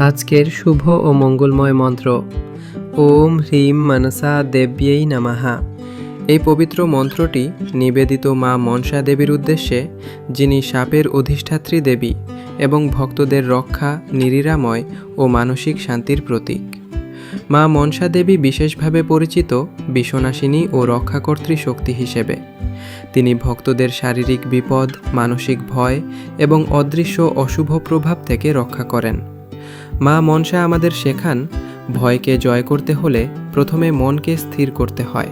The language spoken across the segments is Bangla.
আজকের শুভ ও মঙ্গলময় মন্ত্র ওম হ্রিম মনসা দেব্যৈ নমঃ। এই পবিত্র মন্ত্রটি নিবেদিত মা মনসা দেবীর উদ্দেশ্যে, যিনি সাপের অধিষ্ঠাত্রী দেবী এবং ভক্তদের রক্ষা, নিরাময় ও মানসিক শান্তির প্রতীক। মা মনসা দেবী বিশেষভাবে পরিচিত বিশ্বনাশিনী ও রক্ষাকর্ত্রী শক্তি হিসেবে। তিনি ভক্তদের শারীরিক বিপদ, মানসিক ভয় এবং অদৃশ্য অশুভ প্রভাব থেকে রক্ষা করেন। মা মনসা আমাদের শেখান, ভয়কে জয় করতে হলে প্রথমে মনকে স্থির করতে হয়।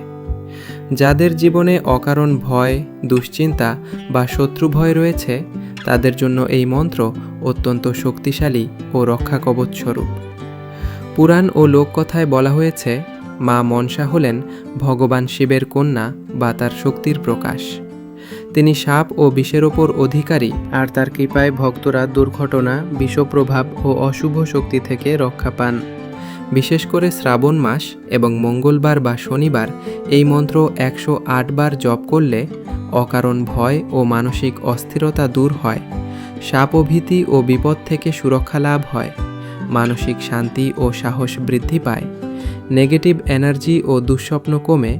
যাদের জীবনে অকারণ ভয়, দুশ্চিন্তা বা শত্রু ভয় রয়েছে, তাদের জন্য এই মন্ত্র অত্যন্ত শক্তিশালী ও রক্ষা কবচস্বরূপ। পুরাণ ও লোককথায় বলা হয়েছে, মা মনসা হলেন ভগবান শিবের কন্যা বা তার শক্তির প্রকাশ। তিনি সাপ ও বিষের ওপর অধিকারী, আর তার কৃপায় ভক্তরা দুর্ঘটনা, বিষপ্রভাব ও অশুভ শক্তি থেকে রক্ষা পান। বিশেষ করে শ্রাবণ মাস এবং মঙ্গলবার বা শনিবার এই মন্ত্র 108 বার জপ করলে অকারণ ভয় ও মানসিক অস্থিরতা দূর হয়, সাপ ও ভীতি ও বিপদ থেকে সুরক্ষা লাভ হয়, মানসিক শান্তি ও সাহস বৃদ্ধি পায়, নেগেটিভ এনার্জি ও দুঃস্বপ্ন কমে,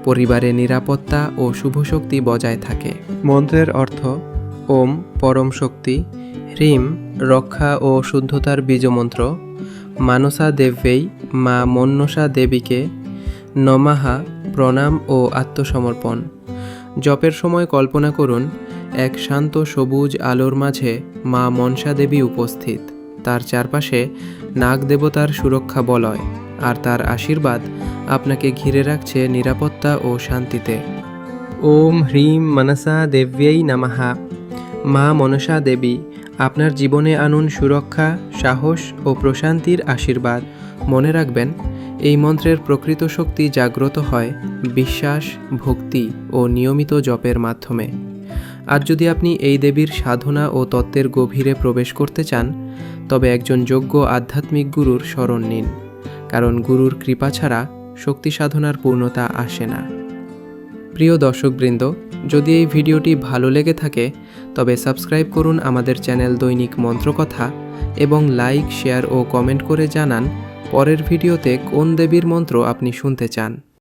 পরিবারে নিরাপত্তা ও শুভ শক্তি বজায় থাকে। মন্ত্রের অর্থ: ওম পরম শক্তি, হ্রিম রক্ষা ও শুদ্ধতার বীজমন্ত্র, মানসা দেব্যৈ মা মনসা দেবীকে নমঃ প্রণাম ও আত্মসমর্পণ। জপের সময় কল্পনা করুন, এক শান্ত সবুজ আলোর মাঝে মা মনসা দেবী উপস্থিত, তার চারপাশে নাগ দেবতার সুরক্ষা বলয়, আর তার আশীর্বাদ আপনাকে ঘিরে রাখছে নিরাপত্তা ও শান্তিতে। ওম হ্রিম মনসা দেব্যৈ নমঃ। মা মনসা দেবী আপনার জীবনে আনুন সুরক্ষা, সাহস ও প্রশান্তির আশীর্বাদ। মনে রাখবেন, এই মন্ত্রের প্রকৃত শক্তি জাগ্রত হয় বিশ্বাস, ভক্তি ও নিয়মিত জপের মাধ্যমে। আর যদি আপনি এই দেবীর সাধনা ও তত্ত্বের গভীরে প্রবেশ করতে চান, তবে একজন যোগ্য আধ্যাত্মিক গুরুর শরণ নিন, কারণ গুরুর কৃপা ছাড়া শক্তি সাধনার পূর্ণতা আসে না। প্রিয় দর্শকবৃন্দ, যদি এই ভিডিওটি ভালো লেগে থাকে তবে সাবস্ক্রাইব করুন আমাদের চ্যানেল দৈনিক মন্ত্রকথা এবং লাইক, শেয়ার ও কমেন্ট করে জানান পরের ভিডিওতে কোন দেবীর মন্ত্র আপনি শুনতে চান।